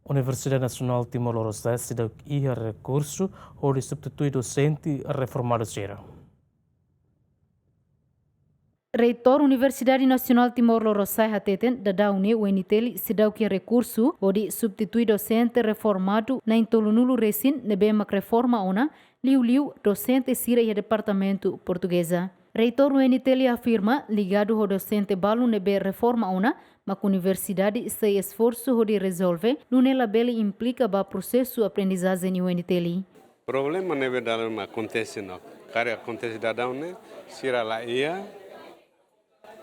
Univesidade Nasionál Timor Lorosa'e seidauk rekursu hodi substitui dosente reformadu sira. Reitor Universidade Nasional Timor Lorosa'e hateten dadaune UNITEL seidauk rekursu hodi substitui dosente reformadu na intolunulu resin nebemak reforma ona liu docente sira e departamento portuguesa. Reitor UNITEL afirma ligado ao docente balu nebe reforma ona mak universidade se esforço hodi resolve nune labele implica ba processo aprendizagem UNITEL. Problema nebe dalam acontece não. Cara acontece dadaune sira la ia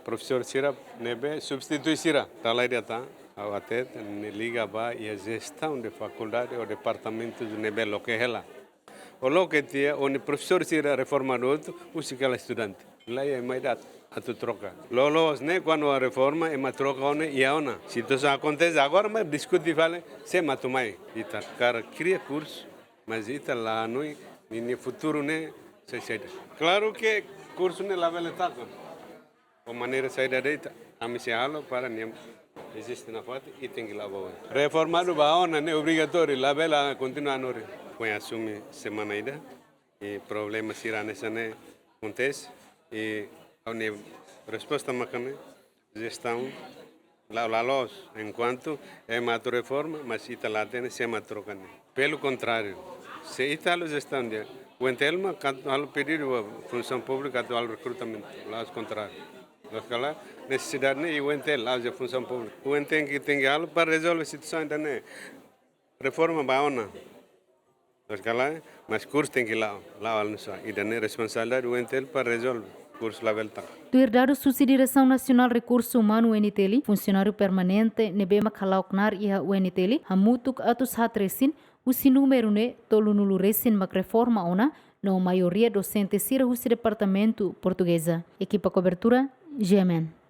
professor sira nebe substitui sira talai data ao até liga ba e a gestão de faculdade ou departamento de nebe lokehela. O loke tia o professor sira reformadu o sikala estudante. Lá é mais data a tu troca. Lolos né quando a reforma é uma troca one e a ona. Se isso acontece agora mas discute vale se matumai. Ita cara cria curso mas ita lá no futuro né se saída. Claro que curso né lá vale tá. De maneira saída deita a missão para nem existe na foto e tem que lá boa. Reformado baona né obrigatório lá vela continuar no põe assume semana ida e problema sira nessa né acontece e a resposta macana gestão lá los enquanto é uma reforma mas ita lá tem se uma troca pelo contrário se ita los gestão dia o entelma ao pedir função pública atual recrutamento lá ao contrário lá necessidade né e o entel lá a função pública o entel que tem algo para resolver a situação da né reforma baona mas curso tem que ir lá e dar responsabilidade do entel para resolver curso lá velta. Do herdado Suci Direção Nacional Recurso Humano UNITEL, funcionário permanente nebema kalauknar iha UNITEL, hamutuk atus hatresin, usi número ne tolunulu resin mak reforma ona, na maioria docente sira husi departamento portuguesa. Equipa cobertura, GMN.